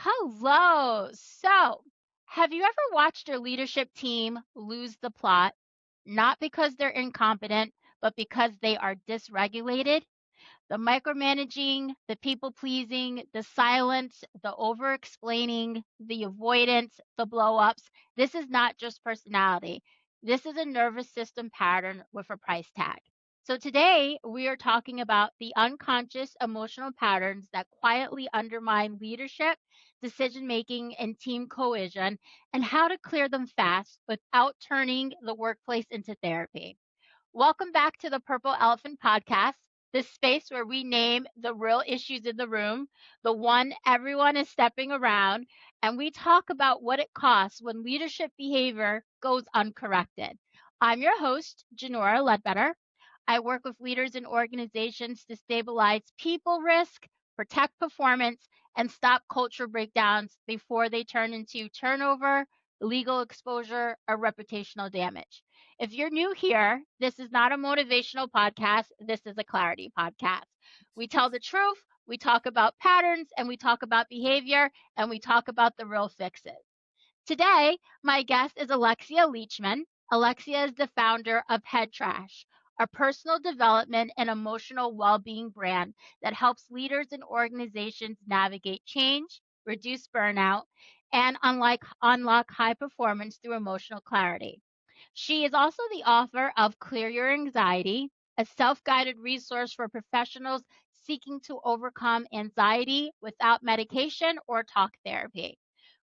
Hello. So, have you ever watched your leadership team lose the plot? Not because they're incompetent, but because they are dysregulated? The micromanaging, the people pleasing, the silence, the over explaining, the avoidance, the blow ups. This is not just personality. This is a nervous system pattern with a price tag. So, today we are talking about the unconscious emotional patterns that quietly undermine leadership, decision making, and team cohesion, and how to clear them fast without turning the workplace into therapy. Welcome back to the Purple Elephant Podcast, this space where we name the real issues in the room, the one everyone is stepping around, and we talk about what it costs when leadership behavior goes uncorrected. I'm your host, Janora Ledbetter. I work with leaders and organizations to stabilize people risk, protect performance, and stop culture breakdowns before they turn into turnover, legal exposure, or reputational damage. If you're new here, this is not a motivational podcast. This is a clarity podcast. We tell the truth, we talk about patterns, and we talk about behavior, and we talk about the real fixes. Today, my guest is Alexia Leachman. Alexia is the founder of Head Trash, a personal development and emotional well being brand that helps leaders and organizations navigate change, reduce burnout, and unlock high performance through emotional clarity. She is also the author of Clear Your Anxiety, a self guided resource for professionals seeking to overcome anxiety without medication or talk therapy.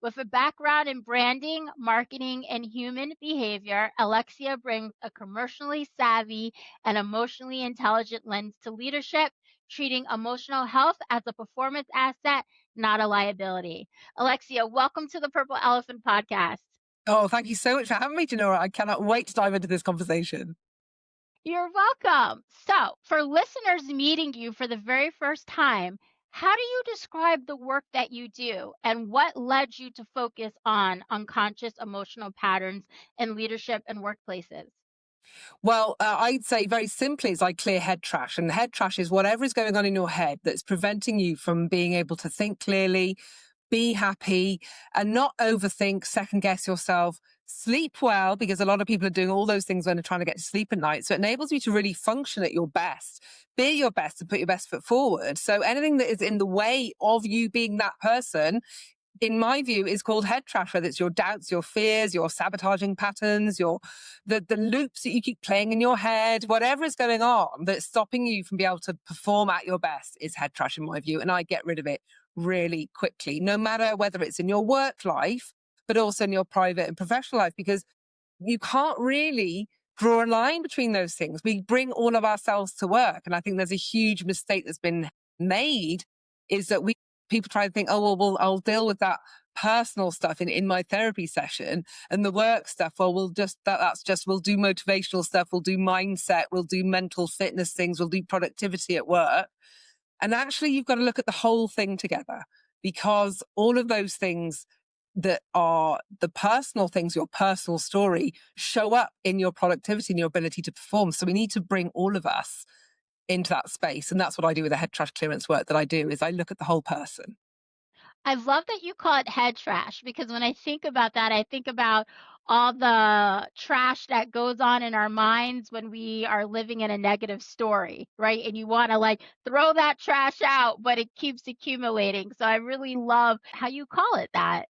With a background in branding, marketing, and human behavior, Alexia brings a commercially savvy and emotionally intelligent lens to leadership, treating emotional health as a performance asset, not a liability. Alexia, welcome to the Purple Elephant Podcast. Oh, thank you so much for having me, Janora. I cannot wait to dive into this conversation. You're welcome. So, for listeners meeting you for the very first time, how do you describe the work that you do and what led you to focus on unconscious emotional patterns in leadership and workplaces? Well, I'd say very simply, it's like clear head trash. And head trash is whatever is going on in your head that's preventing you from being able to think clearly, be happy, and not overthink, second guess yourself. Sleep well, because a lot of people are doing all those things when they're trying to get to sleep at night. So it enables you to really function at your best, be your best, and put your best foot forward. So anything that is in the way of you being that person, in my view, is called head trash, whether it's your doubts, your fears, your sabotaging patterns, the loops that you keep playing in your head, whatever is going on that's stopping you from being able to perform at your best is head trash in my view. And I get rid of it really quickly, no matter whether it's in your work life, but also in your private and professional life, because you can't really draw a line between those things. We bring all of ourselves to work. And I think there's a huge mistake that's been made is that people try to think, oh, well, I'll deal with that personal stuff in my therapy session, and the work stuff, well, we'll do motivational stuff, we'll do mindset, we'll do mental fitness things, we'll do productivity at work. And actually, you've got to look at the whole thing together, because all of those things that are the personal things, your personal story, show up in your productivity and your ability to perform. So we need to bring all of us into that space. And that's what I do with the head trash clearance work that I do, is I look at the whole person. I love that you call it head trash because when I think about that, I think about all the trash that goes on in our minds when we are living in a negative story, right? And you want to like throw that trash out, but it keeps accumulating. So I really love how you call it that.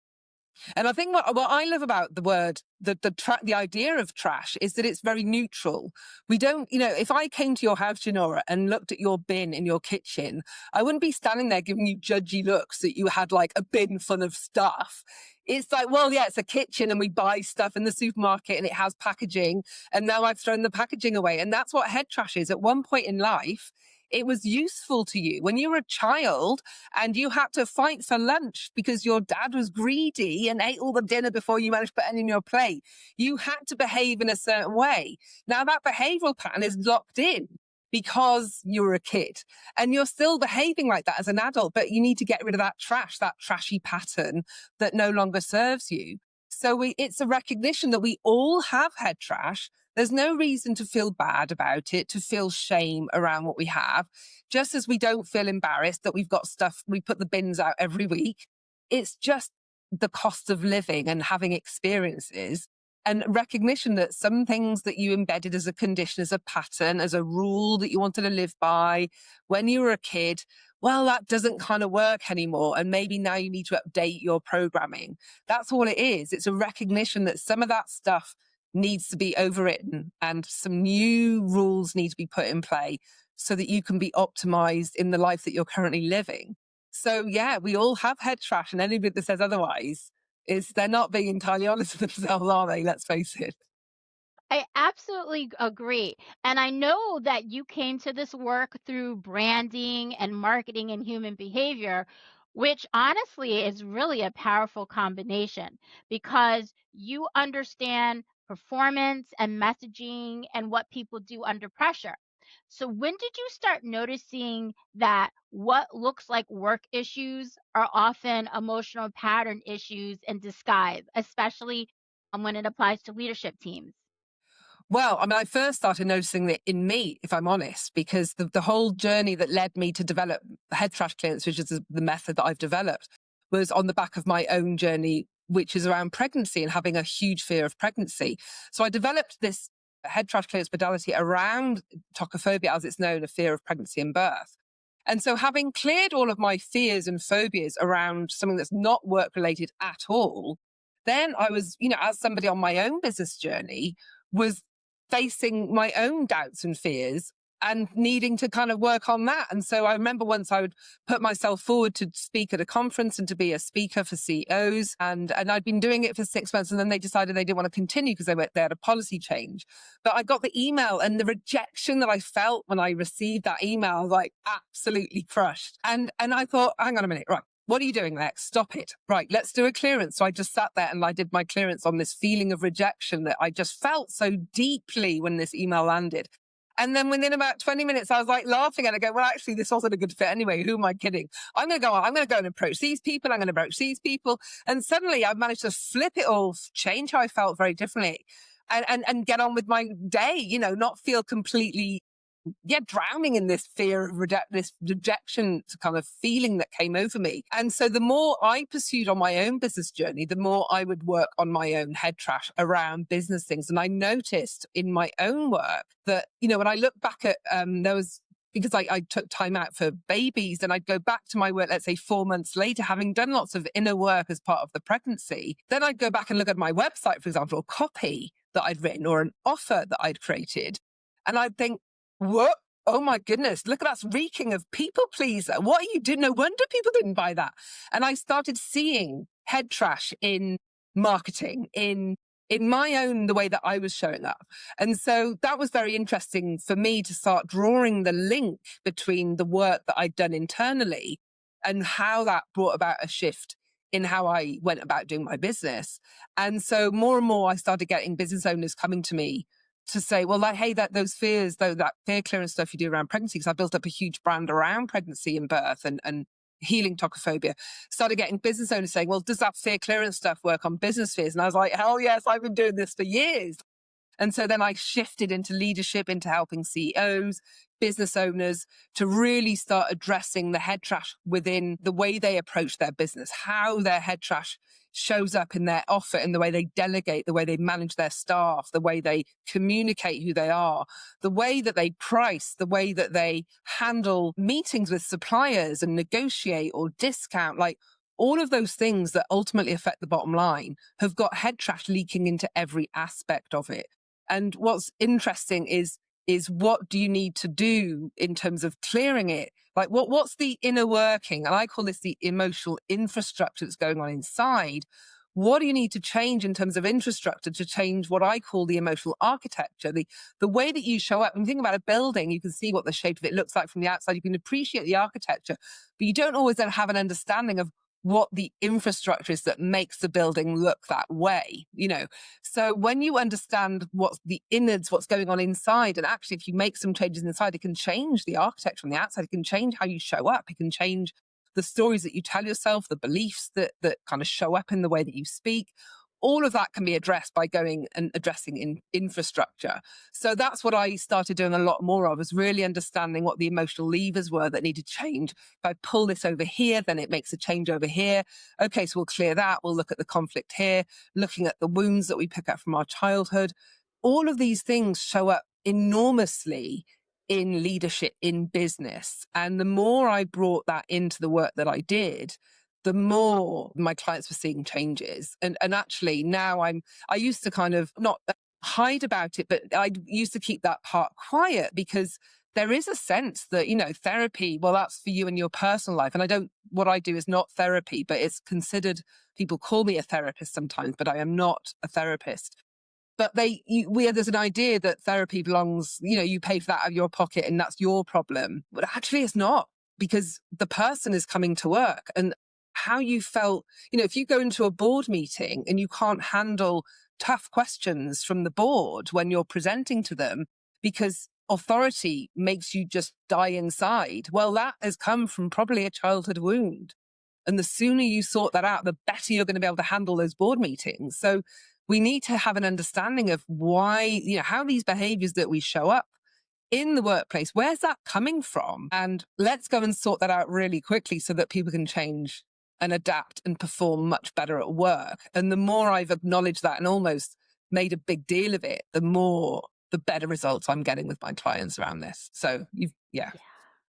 And I think what I love about the word, the idea of trash is that it's very neutral. We don't, if I came to your house, Janora, and looked at your bin in your kitchen, I wouldn't be standing there giving you judgy looks that you had like a bin full of stuff. It's like, well, yeah, it's a kitchen and we buy stuff in the supermarket and it has packaging. And now I've thrown the packaging away. And that's what head trash is. At one point in life, it was useful to you when you were a child and you had to fight for lunch because your dad was greedy and ate all the dinner before you managed to put it in your plate. You had to behave in a certain way. Now that behavioral pattern is locked in because you're a kid and you're still behaving like that as an adult, but you need to get rid of that trash, that trashy pattern that no longer serves you. So it's a recognition that we all have head trash. There's no reason to feel bad about it, to feel shame around what we have. Just as we don't feel embarrassed that we've got stuff, we put the bins out every week. it's just the cost of living and having experiences and recognition that some things that you embedded as a condition, as a pattern, as a rule that you wanted to live by when you were a kid, well, that doesn't kind of work anymore. And maybe now you need to update your programming. That's all it is. It's a recognition that some of that stuff needs to be overwritten and some new rules need to be put in play so that you can be optimized in the life that you're currently living. So yeah, we all have head trash, and anybody that says otherwise is they're not being entirely honest with themselves, are they? Let's face it. I absolutely agree. And I know that you came to this work through branding and marketing and human behavior, which honestly is really a powerful combination because you understand performance and messaging and what people do under pressure. So, when did you start noticing that what looks like work issues are often emotional pattern issues in disguise, especially when it applies to leadership teams? Well, I mean, I first started noticing it in me, if I'm honest, because the whole journey that led me to develop head trash clearance, which is the method that I've developed, was on the back of my own journey, which is around pregnancy and having a huge fear of pregnancy. So I developed this head trash clearance modality around tocophobia, as it's known, a fear of pregnancy and birth. And so having cleared all of my fears and phobias around something that's not work related at all, then I was, as somebody on my own business journey, was facing my own doubts and fears and needing to kind of work on that. And so I remember once I would put myself forward to speak at a conference and to be a speaker for CEOs. And I'd been doing it for 6 months, and then they decided they didn't want to continue because they had a policy change. But I got the email, and the rejection that I felt when I received that email, I was like absolutely crushed. And I thought, hang on a minute, right. What are you doing, Lex? Stop it. Right, let's do a clearance. So I just sat there and I did my clearance on this feeling of rejection that I just felt so deeply when this email landed. And then within about 20 minutes, I was like laughing and I go, well, actually, this wasn't a good fit anyway. Who am I kidding? I'm going to go on. I'm going to go and approach these people. I'm going to approach these people. And suddenly I managed to flip it all, change how I felt very differently and get on with my day, not feel completely drowning in this fear of this rejection kind of feeling that came over me. And so the more I pursued on my own business journey, the more I would work on my own head trash around business things. And I noticed in my own work that, when I look back at, there was, because I took time out for babies, and I'd go back to my work, let's say 4 months later, having done lots of inner work as part of the pregnancy. Then I'd go back and look at my website, for example, or copy that I'd written or an offer that I'd created. And I'd think, what? Oh my goodness, look at us reeking of people pleaser. What are you doing? No wonder people didn't buy that. And I started seeing head trash in marketing, in my own, the way that I was showing up. And so that was very interesting for me to start drawing the link between the work that I'd done internally and how that brought about a shift in how I went about doing my business. And so more and more I started getting business owners coming to me to say, well, like, hey, those fears, though, that fear clearance stuff you do around pregnancy, because I built up a huge brand around pregnancy and birth and healing tocophobia, started getting business owners saying, well, does that fear clearance stuff work on business fears? And I was like, hell yes, I've been doing this for years. And so then I shifted into leadership, into helping CEOs, business owners to really start addressing the head trash within the way they approach their business, how their head trash shows up in their offer, in the way they delegate, the way they manage their staff, the way they communicate who they are, the way that they price, the way that they handle meetings with suppliers and negotiate or discount, like all of those things that ultimately affect the bottom line have got head trash leaking into every aspect of it. And what's interesting is what do you need to do in terms of clearing it? Like what's the inner working? And I call this the emotional infrastructure that's going on inside. What do you need to change in terms of infrastructure to change what I call the emotional architecture? The way that you show up. When you think about a building, you can see what the shape of it looks like from the outside. You can appreciate the architecture, but you don't always then have an understanding of what the infrastructure is that makes the building look that way, So when you understand what's the innards, what's going on inside, and actually if you make some changes inside, it can change the architecture from the outside. It can change how you show up. It can change the stories that you tell yourself, the beliefs that kind of show up in the way that you speak. all of that can be addressed by going and addressing infrastructure. So that's what I started doing a lot more of, was really understanding what the emotional levers were that needed to change. If I pull this over here, then it makes a change over here. Okay, so we'll clear that. We'll look at the conflict here, looking at the wounds that we pick up from our childhood. All of these things show up enormously in leadership, in business. And the more I brought that into the work that I did, the more my clients were seeing changes. And actually now I used to kind of not hide about it, but I used to keep that part quiet, because there is a sense that, therapy, well, that's for you and your personal life. And what I do is not therapy, but it's considered, people call me a therapist sometimes, but I am not a therapist. But there's an idea that therapy belongs, you pay for that out of your pocket and that's your problem. But actually it's not, because the person is coming to work, and how you felt, if you go into a board meeting and you can't handle tough questions from the board when you're presenting to them because authority makes you just die inside, well, that has come from probably a childhood wound. And the sooner you sort that out, the better you're going to be able to handle those board meetings. So we need to have an understanding of why, how these behaviors that we show up in the workplace, where's that coming from? And let's go and sort that out really quickly so that people can change and adapt and perform much better at work. And the more I've acknowledged that and almost made a big deal of it, the better results I'm getting with my clients around this. So yeah.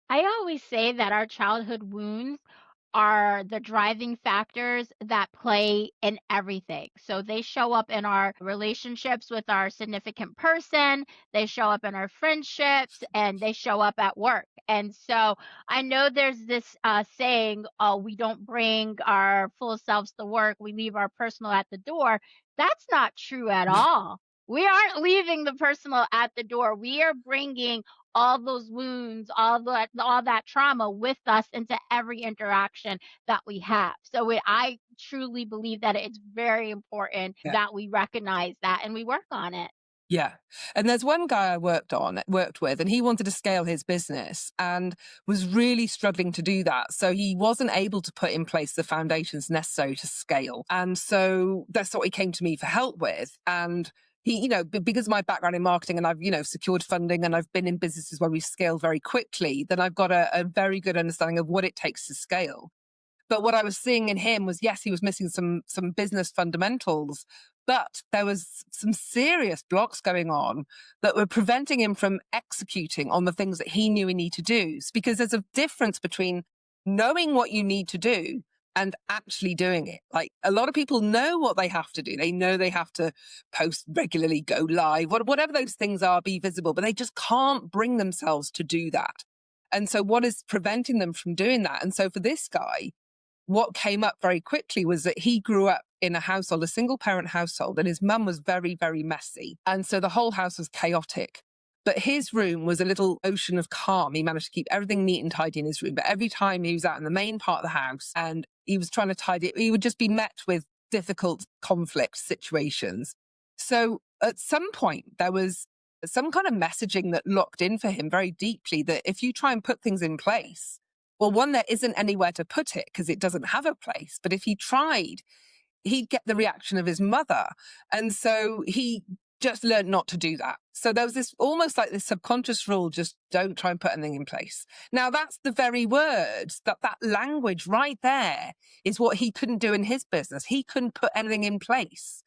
I always say that our childhood wounds are the driving factors that play in everything. So they show up in our relationships with our significant person, they show up in our friendships, and they show up at work. And so I know there's this saying, oh, we don't bring our full selves to work, we leave our personal at the door. That's not true at all. We aren't leaving the personal at the door. We are bringing all those wounds, all that trauma with us into every interaction that we have. So I truly believe that it's very important Yeah. that we recognize that and we work on it. Yeah. And there's one guy I worked with, and he wanted to scale his business and was really struggling to do that. So he wasn't able to put in place the foundations necessary to scale. And so that's what he came to me for help with. And he, because of my background in marketing, and I've, secured funding, and I've been in businesses where we've scaled very quickly, then I've got a very good understanding of what it takes to scale. But what I was seeing in him was, yes, he was missing some business fundamentals, but there was some serious blocks going on that were preventing him from executing on the things that he knew he needed to do. Because there's a difference between knowing what you need to do and actually doing it. Like, a lot of people know what they have to do. They know they have to post regularly, go live, whatever those things are, be visible, but they just can't bring themselves to do that. And so what is preventing them from doing that? And so for this guy, what came up very quickly was that he grew up in a single parent household, and his mum was very, very messy. And so the whole house was chaotic. But his room was a little ocean of calm. He managed to keep everything neat and tidy in his room. But every time he was out in the main part of the house and he was trying to tidy it, he would just be met with difficult conflict situations. So at some point, there was some kind of messaging that locked in for him very deeply, that if you try and put things in place, well, one, there isn't anywhere to put it because it doesn't have a place. But if he tried, he'd get the reaction of his mother. And so he just learned not to do that. So there was this almost like this subconscious rule, just don't try and put anything in place. Now, that's the very words, that language right there is what he couldn't do in his business. He couldn't put anything in place.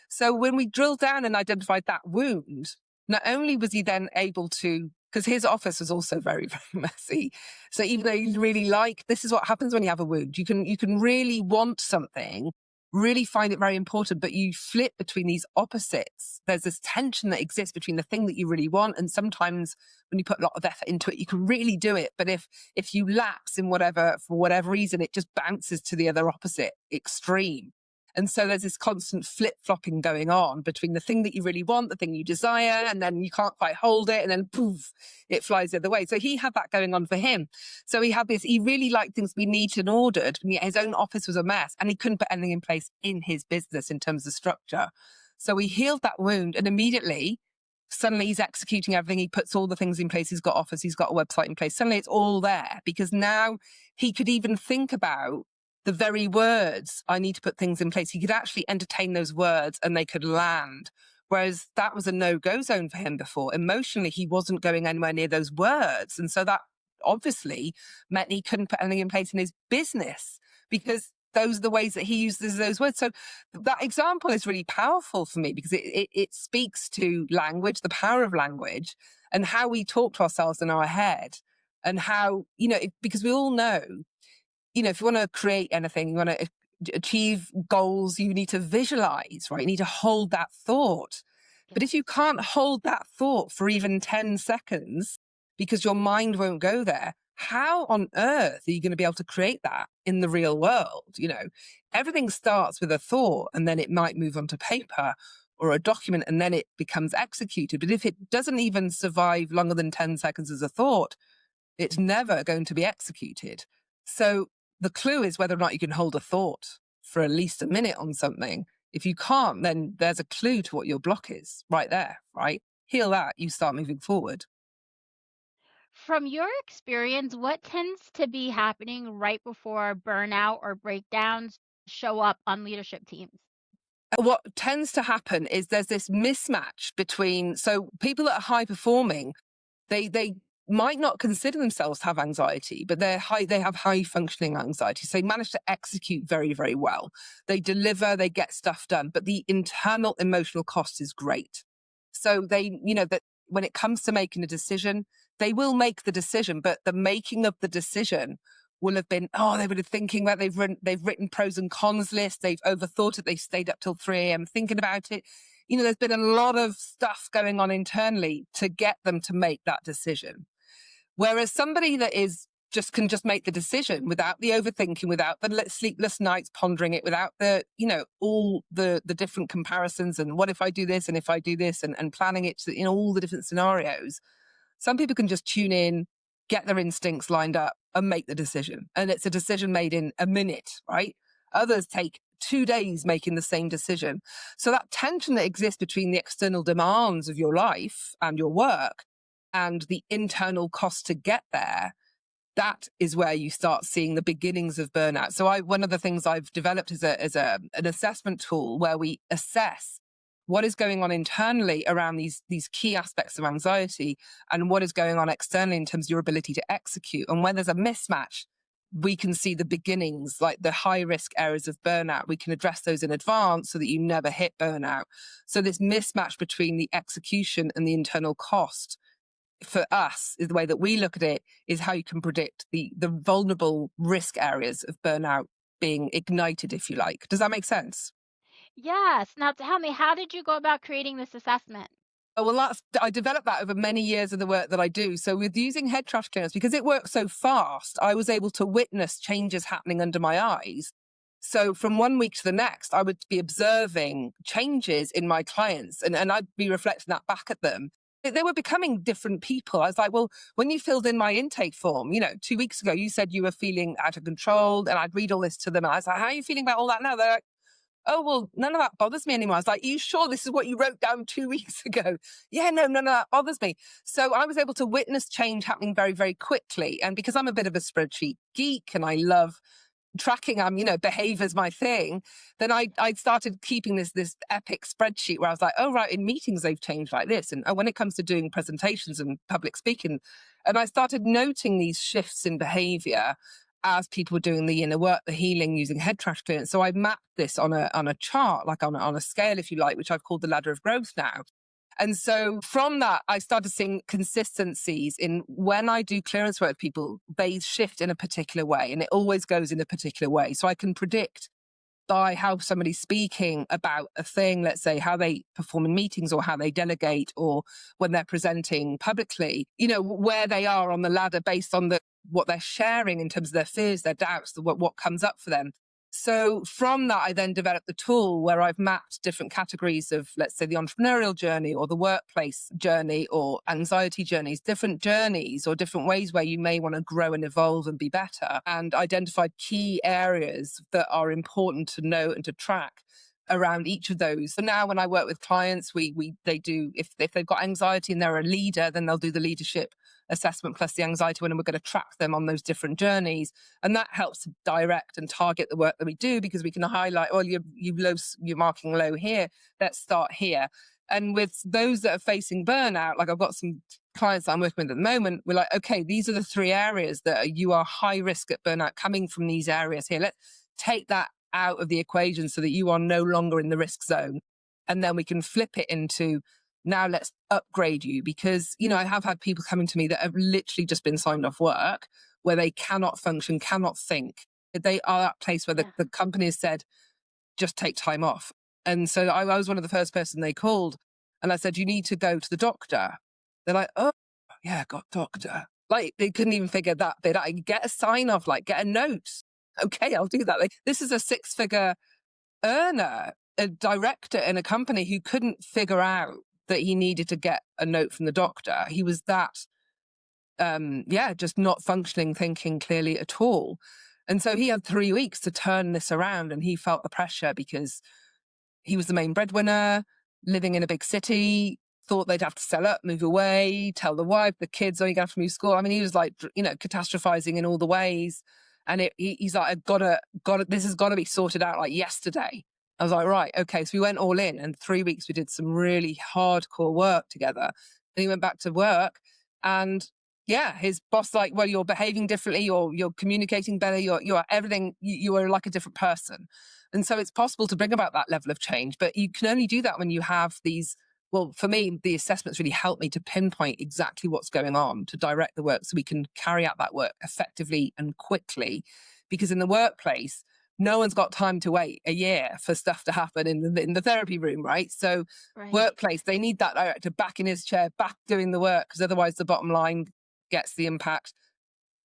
So when we drilled down and identified that wound, not only was he then able to, because his office was also very, very messy. So even though you really this is what happens when you have a wound. You can really want something, really find it very important, but you flip between these opposites. There's this tension that exists between the thing that you really want, and sometimes when you put a lot of effort into it, you can really do it. But if you lapse in for whatever reason, it just bounces to the other opposite extreme. And so there's this constant flip-flopping going on between the thing that you really want, the thing you desire, and then you can't quite hold it, and then poof, it flies the other way. So he had that going on for him. So he really liked things to be neat and ordered. And yet his own office was a mess, and he couldn't put anything in place in his business in terms of structure. So he healed that wound, and immediately, suddenly he's executing everything. He puts all the things in place. He's got offers. He's got a website in place. Suddenly it's all there, because now he could even think about the very words, I need to put things in place. He could actually entertain those words and they could land. Whereas that was a no-go zone for him before. Emotionally, he wasn't going anywhere near those words. And so that obviously meant he couldn't put anything in place in his business because those are the ways that he uses those words. So that example is really powerful for me because it speaks to language, the power of language, and how we talk to ourselves in our head, and how, because we all know, if you want to create anything, you want to achieve goals, you need to visualize, right? You need to hold that thought. But if you can't hold that thought for even 10 seconds because your mind won't go there, how on earth are you going to be able to create that in the real world? Everything starts with a thought and then it might move onto paper or a document and then it becomes executed. But if it doesn't even survive longer than 10 seconds as a thought, it's never going to be executed. So the clue is whether or not you can hold a thought for at least a minute on something. If you can't, then there's a clue to what your block is right there, right? Heal that, you start moving forward. From your experience, what tends to be happening right before burnout or breakdowns show up on leadership teams? What tends to happen is there's this mismatch between, so people that are high performing, they might not consider themselves to have anxiety, but they have high functioning anxiety. So they manage to execute very, very well. They deliver, they get stuff done, but the internal emotional cost is great. So that when it comes to making a decision, they will make the decision, but the making of the decision will have been, they would have thinking about, they've written pros and cons lists, they've overthought it, they've stayed up till 3 a.m. thinking about it. There's been a lot of stuff going on internally to get them to make that decision. Whereas somebody that can just make the decision without the overthinking, without the sleepless nights pondering it, without the, all the different comparisons and what if I do this and if I do this and planning it in all the different scenarios. Some people can just tune in, get their instincts lined up and make the decision. And it's a decision made in a minute, right? Others take 2 days making the same decision. So that tension that exists between the external demands of your life and your work and the internal cost to get there, that is where you start seeing the beginnings of burnout. So one of the things I've developed is an assessment tool where we assess what is going on internally around these key aspects of anxiety and what is going on externally in terms of your ability to execute. And when there's a mismatch, we can see the beginnings, like the high risk areas of burnout. We can address those in advance so that you never hit burnout. So this mismatch between the execution and the internal cost for us, is the way that we look at it, is how you can predict the vulnerable risk areas of burnout being ignited, if you like. Does that make sense? Yes. Now tell me, how did you go about creating this assessment? Oh, well, I developed that over many years of the work that I do. So with using head trash clearance, because it works so fast, I was able to witness changes happening under my eyes. So from one week to the next, I would be observing changes in my clients and I'd be reflecting that back at them. They were becoming different people. I was like, well, when you filled in my intake form, 2 weeks ago, you said you were feeling out of control. And I'd read all this to them. And I was like, how are you feeling about all that now? They're like, oh, well, none of that bothers me anymore. I was like, are you sure this is what you wrote down 2 weeks ago? Yeah, no, none of that bothers me. So I was able to witness change happening very, very quickly. And because I'm a bit of a spreadsheet geek and I love tracking, behavior's my thing, then I started keeping this epic spreadsheet where I was like, oh, right, in meetings, they've changed like this. And when it comes to doing presentations and public speaking, and I started noting these shifts in behavior as people were doing the inner work, the healing using head trash clearance. So I mapped this on a chart, like on a scale, if you like, which I've called the ladder of growth now. And so from that, I started seeing consistencies in when I do clearance work with people, they shift in a particular way and it always goes in a particular way. So I can predict by how somebody's speaking about a thing, let's say how they perform in meetings or how they delegate or when they're presenting publicly, where they are on the ladder based on what they're sharing in terms of their fears, their doubts, what comes up for them. So from that, I then developed the tool where I've mapped different categories of, let's say, the entrepreneurial journey or the workplace journey or anxiety journeys, different journeys or different ways where you may want to grow and evolve and be better, and identified key areas that are important to know and to track around each of those. So now when I work with clients, they do, if they've got anxiety and they're a leader, then they'll do the leadership assessment plus the anxiety one, and we're going to track them on those different journeys. And that helps to direct and target the work that we do, because we can highlight, oh, you're marking low here. Let's start here. And with those that are facing burnout, like I've got some clients that I'm working with at the moment, we're like, okay, these are the 3 areas that you are high risk at burnout coming from these areas here. Let's take that out of the equation so that you are no longer in the risk zone. And then we can flip it into, now let's upgrade you. Because, I have had people coming to me that have literally just been signed off work, where they cannot function, cannot think. They are at a place where Yeah. the company has said, just take time off. And so I was one of the first person they called, and I said, you need to go to the doctor. They're like, oh, yeah, got doctor. Like, they couldn't even figure that bit out. Get a sign off, like, get a note. Okay, I'll do that. Like, this is a 6-figure earner, a director in a company, who couldn't figure out that he needed to get a note from the doctor. He was that, just not functioning, thinking clearly at all. And so he had 3 weeks to turn this around, and he felt the pressure because he was the main breadwinner, living in a big city, thought they'd have to sell up, move away, tell the wife, the kids, oh, you're going to have to move school. I mean, he was like, catastrophizing in all the ways. And he's like, this has got to be sorted out like yesterday. I was like, right, okay. So we went all in, and 3 weeks we did some really hardcore work together. And he went back to work, and yeah, his boss like, well, you're behaving differently, you're communicating better, you're everything, you are like a different person. And so it's possible to bring about that level of change, but you can only do that when you have these. Well, for me, the assessments really help me to pinpoint exactly what's going on, to direct the work so we can carry out that work effectively and quickly. Because in the workplace, no one's got time to wait a year for stuff to happen in the therapy room, right? So Right. workplace, they need that director back in his chair, back doing the work, because otherwise the bottom line gets the impact.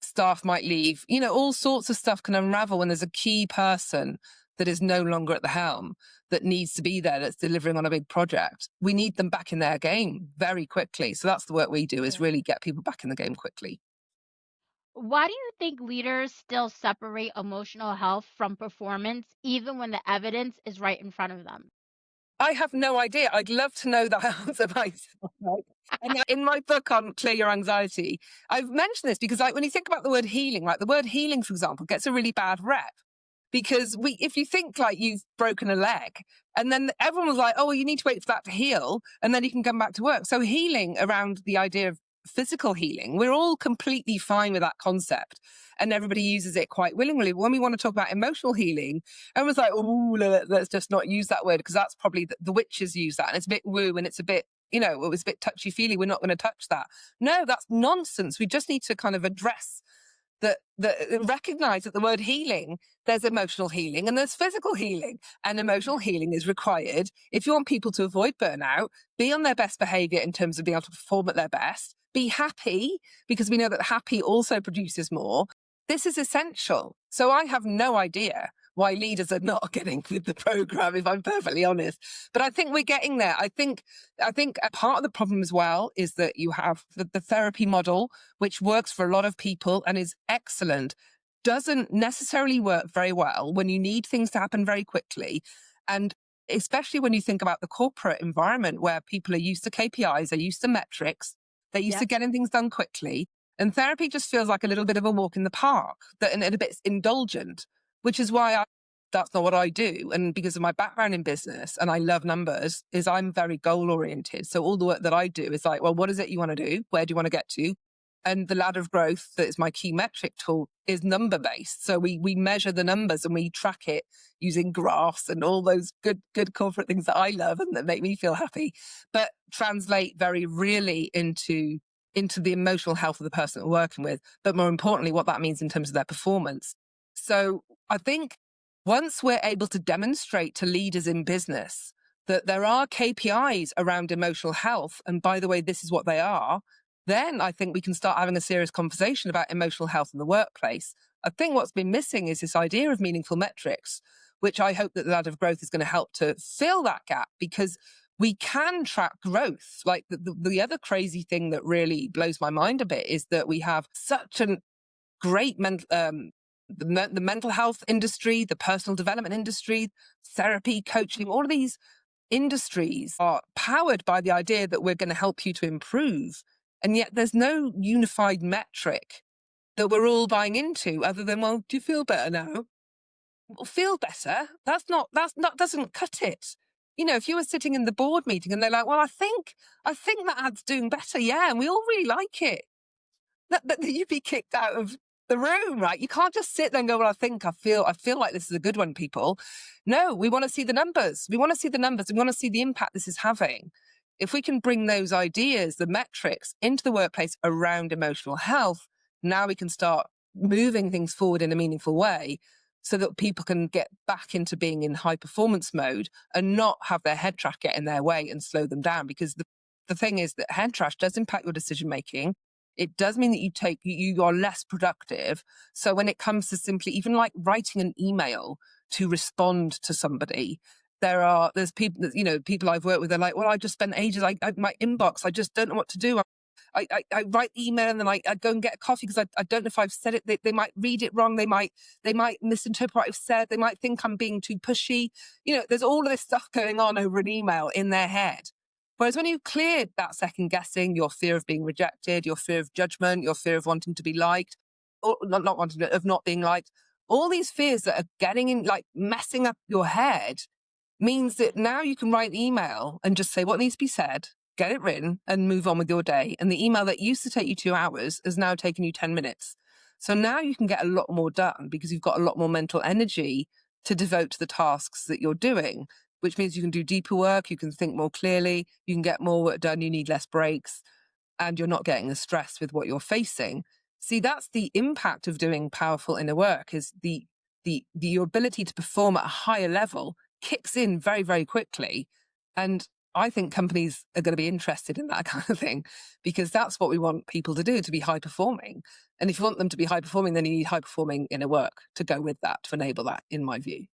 Staff might leave, all sorts of stuff can unravel when there's a key person that is no longer at the helm, that needs to be there, that's delivering on a big project. We need them back in their game very quickly. So that's the work we do, is Right. really get people back in the game quickly. Why do you think leaders still separate emotional health from performance, even when the evidence is right in front of them? I have no idea. I'd love to know that answer myself. Right? And in my book on Clear Your Anxiety, I've mentioned this because, like, when you think about the word healing, like the word healing, for example, gets a really bad rep. Because if you think like you've broken a leg, and then everyone was like, oh, well, you need to wait for that to heal, and then you can come back to work. So healing, around the idea of physical healing, we're all completely fine with that concept, and everybody uses it quite willingly. When we want to talk about emotional healing, everyone's like, oh, let's just not use that word, because that's probably the witches use that, and it's a bit woo, and it's a bit, it was a bit touchy-feely. We're not going to touch that. No, that's nonsense. We just need to kind of address that recognize that the word healing, there's emotional healing and there's physical healing. And emotional healing is required if you want people to avoid burnout, be on their best behavior in terms of being able to perform at their best, be happy, because we know that happy also produces more. This is essential. So I have no idea why leaders are not getting with the program, if I'm perfectly honest. But I think we're getting there. I think a part of the problem as well is that you have the therapy model, which works for a lot of people and is excellent, doesn't necessarily work very well when you need things to happen very quickly. And especially when you think about the corporate environment, where people are used to KPIs, they're used to metrics, they're used to Yep. getting things done quickly. And therapy just feels like a little bit of a walk in the park, and a bit indulgent, which is why that's not what I do. And because of my background in business, and I love numbers, is I'm very goal oriented. So all the work that I do is like, well, what is it you want to do? Where do you want to get to? And the ladder of growth, that is my key metric tool, is number based. So we measure the numbers and we track it using graphs and all those good corporate things that I love and that make me feel happy, but translate very really into the emotional health of the person that we're working with, but more importantly, what that means in terms of their performance. So I think once we're able to demonstrate to leaders in business that there are KPIs around emotional health, and by the way, this is what they are, then I think we can start having a serious conversation about emotional health in the workplace. I think what's been missing is this idea of meaningful metrics, which I hope that the ladder of growth is going to help to fill that gap, because we can track growth. Like the other crazy thing that really blows my mind a bit is that we have such a great the mental health industry, the personal development industry, therapy, coaching, all of these industries are powered by the idea that we're going to help you to improve. And yet there's no unified metric that we're all buying into other than, well, do you feel better now? Well, feel better. That doesn't cut it. You know, if you were sitting in the board meeting and they're like, well, I think that ad's doing better. Yeah. And we all really like it. That you'd be kicked out of the room, right? You can't just sit there and go, well, I feel like this is a good one, people. No, we want to see the numbers. We want to see the numbers. We want to see the impact this is having. If we can bring those ideas, the metrics into the workplace around emotional health, now we can start moving things forward in a meaningful way so that people can get back into being in high performance mode and not have their head trash get in their way and slow them down. Because the thing is that head trash does impact your decision making. It does mean that you are less productive. So when it comes to simply even like writing an email to respond to somebody, there's people, you know, people I've worked with, they're like, well, I just spent ages, my inbox, I just don't know what to do. I write the email and then I go and get a coffee because I don't know if I've said it. They might read it wrong. They might misinterpret what I've said. They might think I'm being too pushy. You know, there's all of this stuff going on over an email in their head. Whereas when you've cleared that second guessing, your fear of being rejected, your fear of judgment, your fear of wanting to be liked, or not wanting to, of not being liked, all these fears that are getting in, like messing up your head, means that now you can write the email and just say what needs to be said, get it written, and move on with your day. And the email that used to take you 2 hours has now taken you 10 minutes. So now you can get a lot more done because you've got a lot more mental energy to devote to the tasks that you're doing, which means you can do deeper work, you can think more clearly, you can get more work done, you need less breaks, and you're not getting the stress with what you're facing. See, that's the impact of doing powerful inner work, is your ability to perform at a higher level kicks in very, very quickly. And I think companies are going to be interested in that kind of thing because that's what we want people to do, to be high performing. And if you want them to be high performing, then you need high performing inner work to go with that, to enable that, in my view.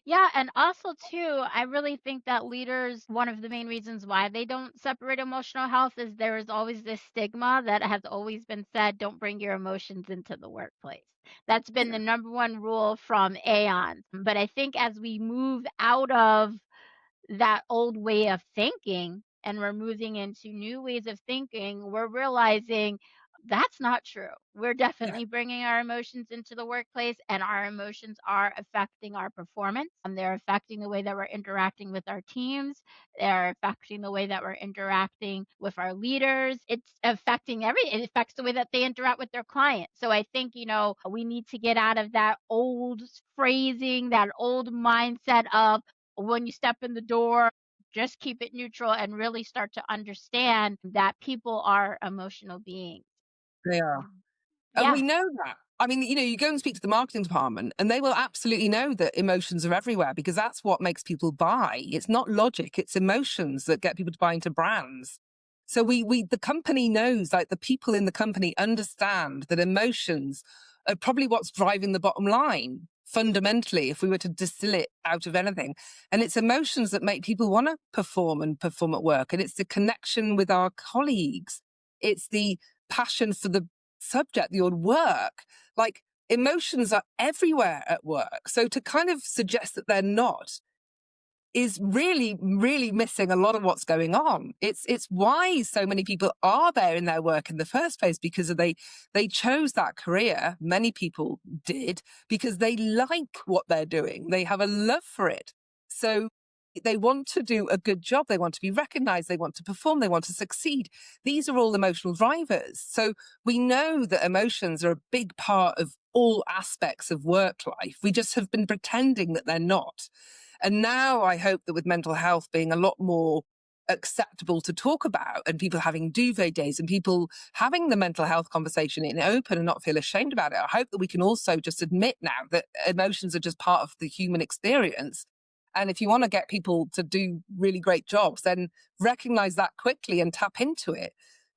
Yeah, and also too, I really think that leaders, one of the main reasons why they don't separate emotional health is there is always this stigma that has always been said, don't bring your emotions into the workplace. That's been Yeah. the number one rule from aeons. But I think as we move out of that old way of thinking and we're moving into new ways of thinking, we're realizing that's not true. We're Yeah. definitely bringing our emotions into the workplace, and our emotions are affecting our performance. They're affecting the way that we're interacting with our teams. They're affecting the way that we're interacting with our leaders. It's affecting it affects the way that they interact with their clients. So I think, we need to get out of that old phrasing, that old mindset of when you step in the door, just keep it neutral and really start to understand that people are emotional beings. They are. Um, And Yeah. we know that. I mean, you know, you go and speak to the marketing department and they will absolutely know that emotions are everywhere because that's what makes people buy. It's not logic, it's emotions that get people to buy into brands. So the company knows, like the people in the company understand that emotions are probably what's driving the bottom line fundamentally, if we were to distill it out of anything. And it's emotions that make people want to perform and perform at work. And it's the connection with our colleagues. It's the passion for the subject, your work. Like emotions are everywhere at work. So to kind of suggest that they're not is really, really missing a lot of what's going on. It's why so many people are there in their work in the first place, because they chose that career. Many people did because they like what they're doing. They have a love for it. So they want to do a good job. They want to be recognized. They want to perform. They want to succeed. These are all emotional drivers. So we know that emotions are a big part of all aspects of work life. We just have been pretending that they're not. And now I hope that with mental health being a lot more acceptable to talk about, and people having duvet days and people having the mental health conversation in open and not feel ashamed about it, I hope that we can also just admit now that emotions are just part of the human experience. And if you want to get people to do really great jobs, then recognize that quickly and tap into it.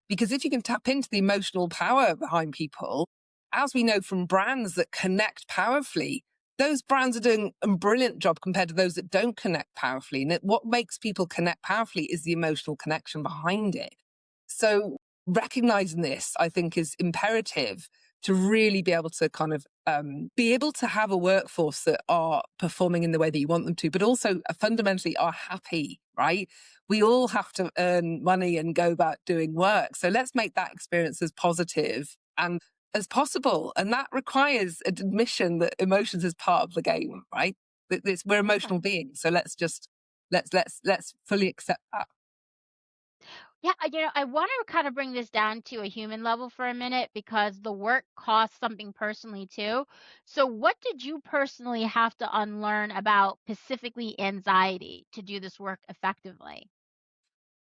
Because if you can tap into the emotional power behind people, as we know from brands that connect powerfully, those brands are doing a brilliant job compared to those that don't connect powerfully. And what makes people connect powerfully is the emotional connection behind it. So recognizing this, I think, is imperative to really be able to kind of be able to have a workforce that are performing in the way that you want them to, but also fundamentally are happy, right? We all have to earn money and go about doing work. So let's make that experience as positive and as possible. And that requires admission that emotions is part of the game, right? We're Yeah. emotional beings. So let's fully accept that. Yeah, I want to kind of bring this down to a human level for a minute because the work costs something personally too. So, what did you personally have to unlearn about specifically anxiety to do this work effectively?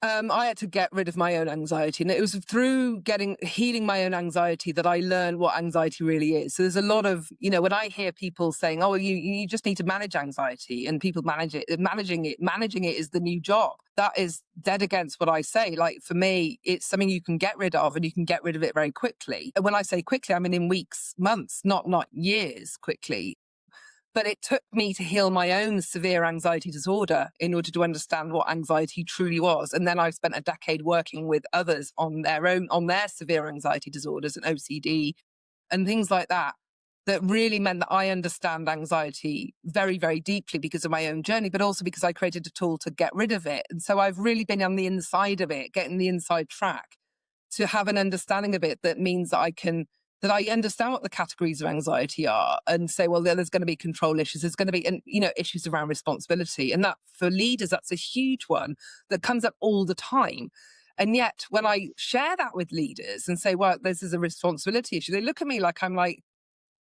I had to get rid of my own anxiety, and it was through healing my own anxiety that I learned what anxiety really is. So there's a lot of, when I hear people saying, "Oh, you just need to manage anxiety," and people managing it is the new job. That is dead against what I say. Like for me, it's something you can get rid of, and you can get rid of it very quickly. And when I say quickly, I mean in weeks, months, not years. Quickly. But it took me to heal my own severe anxiety disorder in order to understand what anxiety truly was. And then I spent a decade working with others on their severe anxiety disorders and OCD and things like that. That really meant that I understand anxiety very, very deeply because of my own journey, but also because I created a tool to get rid of it. And so I've really been on the inside of it, getting the inside track to have an understanding of it that means that I understand what the categories of anxiety are and say, well, there's going to be control issues. There's going to be, and issues around responsibility. And that for leaders, that's a huge one that comes up all the time. And yet when I share that with leaders and say, well, this is a responsibility issue, they look at me like I'm like,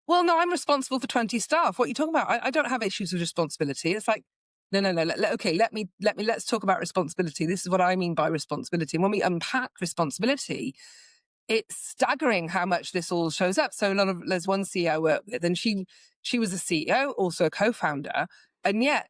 well, no, I'm responsible for 20 staff. What are you talking about? I don't have issues with responsibility. It's like, no, no, no. Okay, let's talk about responsibility. This is what I mean by responsibility. And when we unpack responsibility, it's staggering how much this all shows up. So there's one CEO I work with, and she was a CEO, also a co-founder, and yet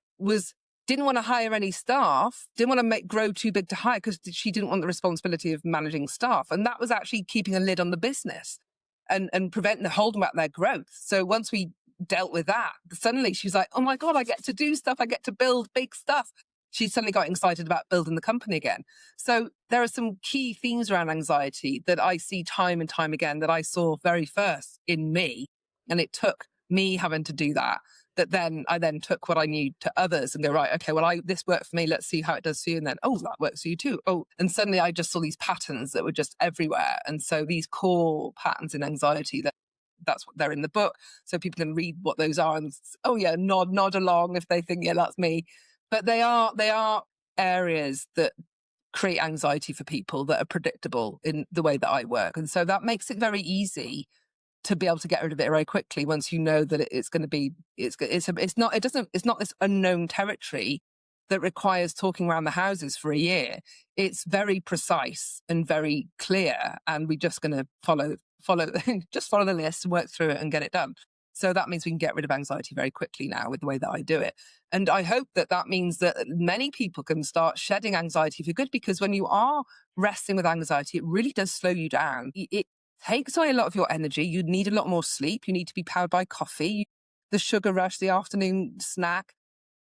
didn't want to hire any staff, didn't want to grow too big to hire because she didn't want the responsibility of managing staff, and that was actually keeping a lid on the business and preventing holding back their growth. So once we dealt with that, suddenly she's like, "Oh my god, I get to do stuff, I get to build big stuff." She suddenly got excited about building the company again. So there are some key themes around anxiety that I see time and time again that I saw very first in me. And it took me having to do that. Then I then took what I knew to others and go, right, okay, well, this worked for me. Let's see how it does for you. And then, oh, that works for you too. Oh, and suddenly I just saw these patterns that were just everywhere. And so these core patterns in anxiety that's what they're in the book. So people can read what those are and, oh yeah, nod along if they think, yeah, that's me. But they are areas that create anxiety for people that are predictable in the way that I work. And so that makes it very easy to be able to get rid of it very quickly once you know that it's going to be it's not this unknown territory that requires talking around the houses for a year. It's very precise and very clear, and we're just going to follow just follow the list and work through it and get it done. So that means we can get rid of anxiety very quickly now with the way that I do it. And I hope that that means that many people can start shedding anxiety for good, because when you are wrestling with anxiety, it really does slow you down. It takes away a lot of your energy. You need a lot more sleep. You need to be powered by coffee, the sugar rush, the afternoon snack.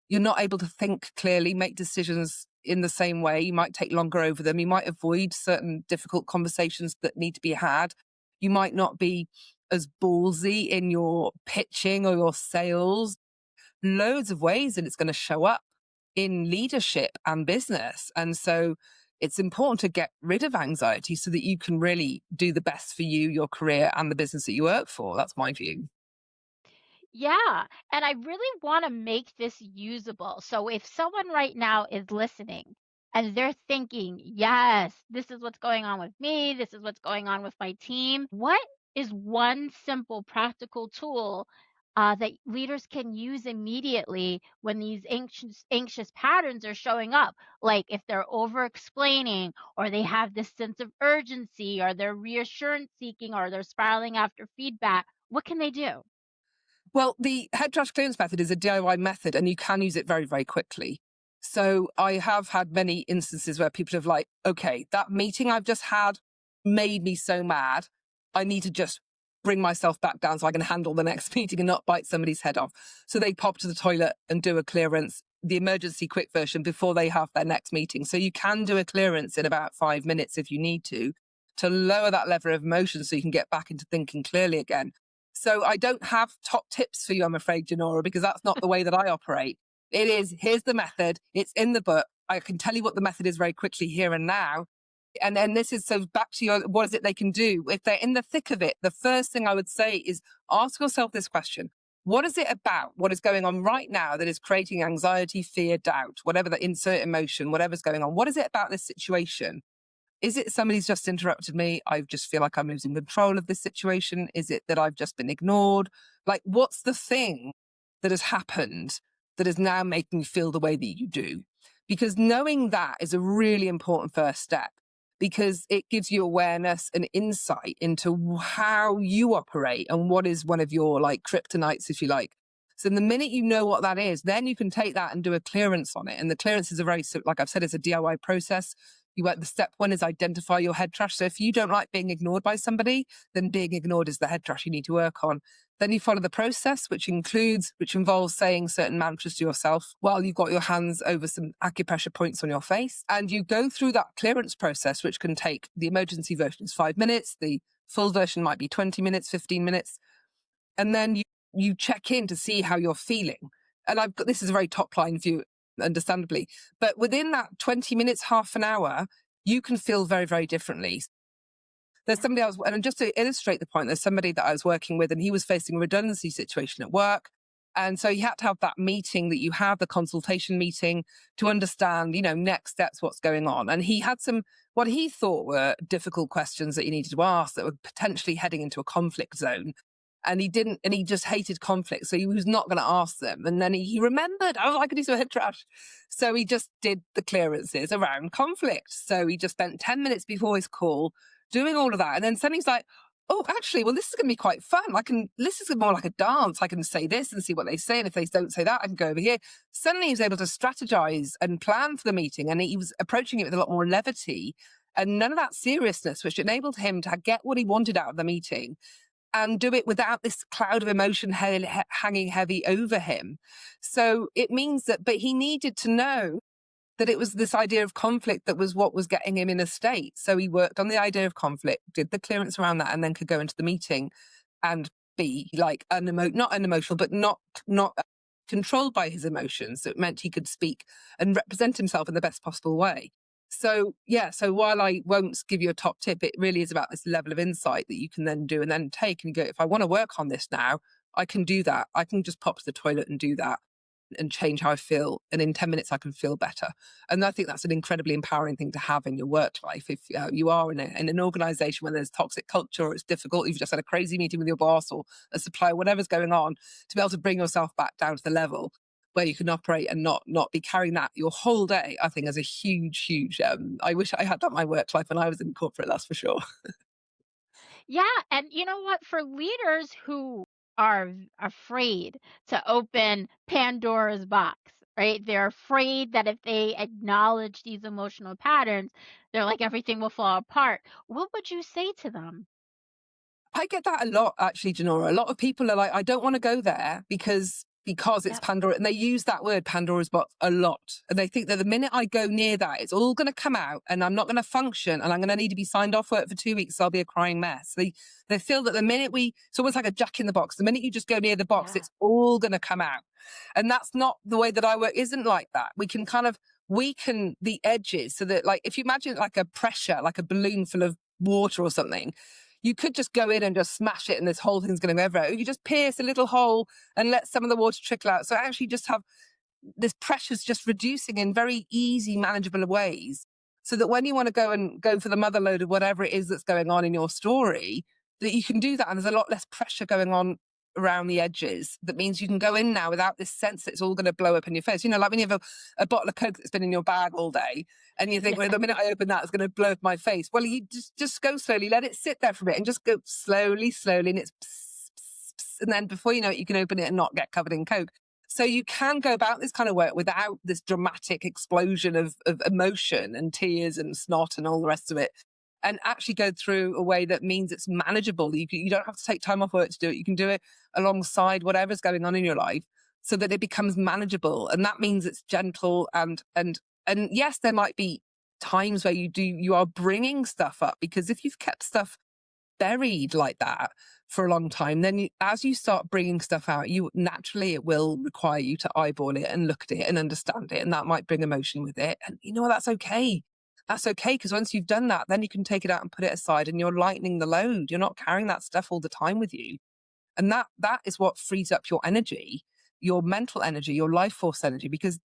You're not able to think clearly, make decisions in the same way. You might take longer over them. You might avoid certain difficult conversations that need to be had. You might not be as ballsy in your pitching or your sales. Loads of ways that it's going to show up in leadership and business. And so it's important to get rid of anxiety so that you can really do the best for you, your career, and the business that you work for. That's my view. Yeah, and I really want to make this usable. So if someone right now is listening and they're thinking, yes, this is what's going on with me, this is what's going on with my team, what is one simple practical tool that leaders can use immediately when these anxious patterns are showing up? Like if they're over explaining, or they have this sense of urgency, or they're reassurance seeking, or they're spiraling after feedback, what can they do? Well, the head trash clearance method is a DIY method, and you can use it very, very quickly. So I have had many instances where people have like, okay, that meeting I've just had made me so mad. I need to just bring myself back down so I can handle the next meeting and not bite somebody's head off. So they pop to the toilet and do a clearance, the emergency quick version, before they have their next meeting. So you can do a clearance in about 5 minutes if you need to. to lower that level of emotion so you can get back into thinking clearly again. So I don't have top tips for you, I'm afraid, Janora, because that's not the way that I operate. It is, here's the method, it's in the book. I can tell you what the method is very quickly here and now. And then this is, so back to your, what is it they can do? If they're in the thick of it, the first thing I would say is ask yourself this question. What is it about what is going on right now that is creating anxiety, fear, doubt, whatever the insert emotion, whatever's going on? What is it about this situation? Is it somebody's just interrupted me? I just feel like I'm losing control of this situation. Is it that I've just been ignored? Like, what's the thing that has happened that is now making you feel the way that you do? Because knowing that is a really important first step, because it gives you awareness and insight into how you operate and what is one of your like kryptonites, if you like. So the minute you know what that is, then you can take that and do a clearance on it. And the clearance is a very, like I've said, it's a DIY process. The step one is identify your head trash. So if you don't like being ignored by somebody, then being ignored is the head trash you need to work on. Then you follow the process, which involves saying certain mantras to yourself while you've got your hands over some acupressure points on your face. And you go through that clearance process, which can take, the emergency version is 5 minutes. The full version might be 20 minutes, 15 minutes. And then you check in to see how you're feeling. And this is a very top line view, understandably, but within that 20 minutes, half an hour, you can feel very, very differently. There's somebody else, and just to illustrate the point, there's somebody that I was working with and he was facing a redundancy situation at work. And so he had to have that meeting that you have, the consultation meeting, to understand, next steps, what's going on. And he had what he thought were difficult questions that he needed to ask that were potentially heading into a conflict zone. And he just hated conflict. So he was not going to ask them. And then he remembered, oh, I could do some head trash. So he just did the clearances around conflict. So he just spent 10 minutes before his call doing all of that. And then suddenly he's like, oh, actually, well, this is going to be quite fun. This is more like a dance. I can say this and see what they say. And if they don't say that, I can go over here. Suddenly he was able to strategize and plan for the meeting. And he was approaching it with a lot more levity and none of that seriousness, which enabled him to get what he wanted out of the meeting and do it without this cloud of emotion hanging heavy over him. So it means that, but he needed to know that it was this idea of conflict that was what was getting him in a state. So he worked on the idea of conflict, did the clearance around that, and then could go into the meeting and be like not unemotional, but not controlled by his emotions. So it meant he could speak and represent himself in the best possible way. So while I won't give you a top tip, it really is about this level of insight that you can then do and then take and go, if I want to work on this now, I can do that. I can just pop to the toilet and do that and change how I feel. And in 10 minutes, I can feel better. And I think that's an incredibly empowering thing to have in your work life. If you are in an organization where there's toxic culture or it's difficult, you've just had a crazy meeting with your boss or a supplier, whatever's going on, to be able to bring yourself back down to the level where you can operate and not be carrying that your whole day, I think is a huge, I wish I had that in my work life when I was in corporate, that's for sure. Yeah, and you know what? For leaders who are afraid to open Pandora's box, right? They're afraid that if they acknowledge these emotional patterns, they're like everything will fall apart. What would you say to them? I get that a lot, actually, Janora. A lot of people are like, I don't want to go there because it's Yep. Pandora. And they use that word, Pandora's box, a lot. And they think that the minute I go near that, it's all going to come out and I'm not going to function and I'm going to need to be signed off work for 2 weeks. So I'll be a crying mess. They feel that the minute it's almost like a jack in the box. The minute you just go near the box, Yeah. it's all going to come out. And that's not the way that I work, isn't like that. We can kind of weaken the edges so that, like, if you imagine like a pressure, like a balloon full of water or something, you could just go in and just smash it and this whole thing's going to go everywhere. You just pierce a little hole and let some of the water trickle out. So actually just have this pressure's just reducing in very easy, manageable ways. So that when you want to go for the mother load of whatever it is that's going on in your story, that you can do that. And there's a lot less pressure going on around the edges. That means you can go in now without this sense that it's all going to blow up in your face. Like when you have a bottle of Coke that's been in your bag all day and you think, well, the minute I open that, it's going to blow up my face. Well, you just go slowly, let it sit there for a bit and just go slowly, and it's pss, pss, pss, and then before you know it, you can open it and not get covered in Coke. So you can go about this kind of work without this dramatic explosion of emotion and tears and snot and all the rest of it, and actually go through a way that means it's manageable. You don't have to take time off work to do it. You can do it alongside whatever's going on in your life so that it becomes manageable. And that means it's gentle and yes, there might be times where you are bringing stuff up, because if you've kept stuff buried like that for a long time, then as you start bringing stuff out, you naturally, it will require you to eyeball it and look at it and understand it. And that might bring emotion with it. And you know what? That's okay. That's okay. Because once you've done that, then you can take it out and put it aside and you're lightening the load. You're not carrying that stuff all the time with you. And that is what frees up your energy, your mental energy, your life force energy, because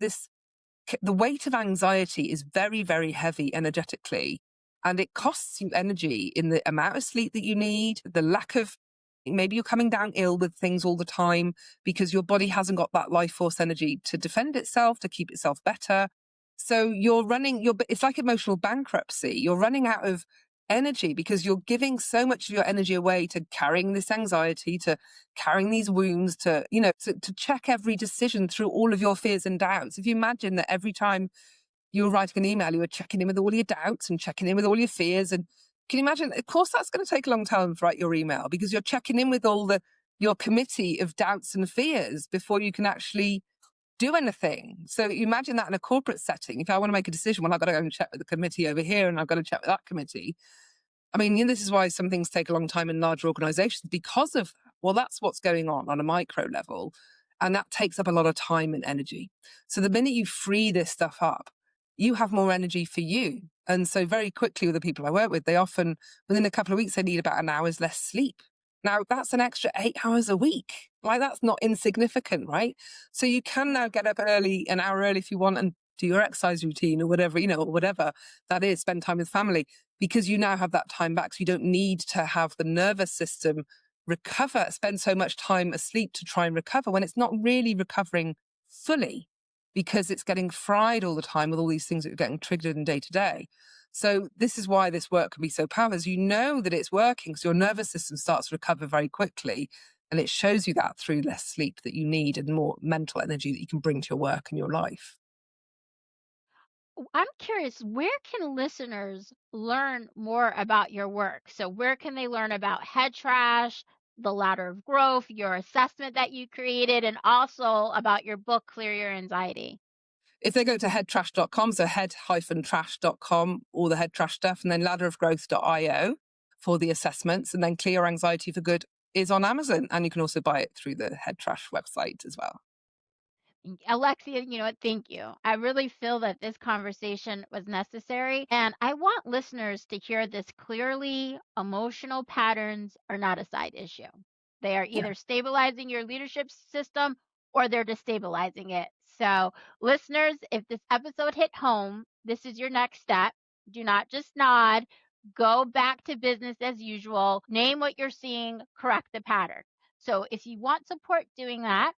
the weight of anxiety is very, very heavy energetically, and it costs you energy in the amount of sleep that you need, the lack of, maybe you're coming down ill with things all the time because your body hasn't got that life force energy to defend itself, to keep itself better. So it's like emotional bankruptcy. You're running out of energy because you're giving so much of your energy away to carrying this anxiety, to carrying these wounds, to check every decision through all of your fears and doubts. If you imagine that every time you were writing an email, you were checking in with all your doubts and checking in with all your fears. And can you imagine? Of course, that's going to take a long time to write your email, because you're checking in with your committee of doubts and fears before you can actually do anything. So you imagine that in a corporate setting. If I want to make a decision, well, I've got to go and check with the committee over here, and I've got to check with that committee. I mean, this is why some things take a long time in larger organizations, because of that. Well, that's what's going on a micro level. And that takes up a lot of time and energy. So the minute you free this stuff up, you have more energy for you. And so very quickly with the people I work with, they often, within a couple of weeks, they need about an hour's less sleep. Now, that's an extra 8 hours a week. Like, that's not insignificant, right? So you can now get up early, an hour early if you want, and do your exercise routine or whatever, or whatever that is, spend time with family, because you now have that time back. So you don't need to have the nervous system spend so much time asleep to try and recover, when it's not really recovering fully, because it's getting fried all the time with all these things that are getting triggered in day to day. So this is why this work can be so powerful, as you know that it's working. So your nervous system starts to recover very quickly. And it shows you that through less sleep that you need and more mental energy that you can bring to your work and your life. I'm curious, where can listeners learn more about your work? So, where can they learn about head trash, the ladder of growth, your assessment that you created, and also about your book, Clear Your Anxiety? If they go to headtrash.com, so head-trash.com, all the head trash stuff, and then ladderofgrowth.io for the assessments, and then Clear Your Anxiety for Good is on Amazon. And you can also buy it through the Head Trash website as well. Alexia, you know what? Thank you. I really feel that this conversation was necessary, and I want listeners to hear this clearly. Emotional patterns are not a side issue. They are Yeah. either stabilizing your leadership system or they're destabilizing it. So, listeners, if this episode hit home, this is your next step. Do not just nod. Go back to business as usual. Name what you're seeing, correct the pattern. So, if you want support doing that,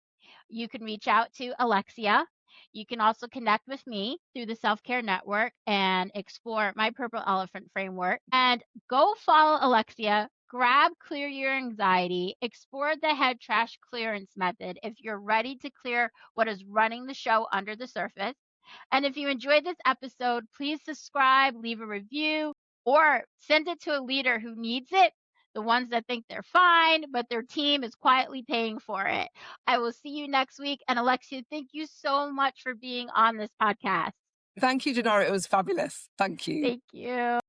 you can reach out to Alexia. You can also connect with me through the Self Care Network and explore my Purple Elephant framework. And go follow Alexia. Grab Clear Your Anxiety. Explore the head trash clearance method if you're ready to clear what is running the show under the surface. And if you enjoyed this episode, please subscribe, leave a review, or send it to a leader who needs it, the ones that think they're fine, but their team is quietly paying for it. I will see you next week. And Alexia, thank you so much for being on this podcast. Thank you, Janara. It was fabulous. Thank you. Thank you.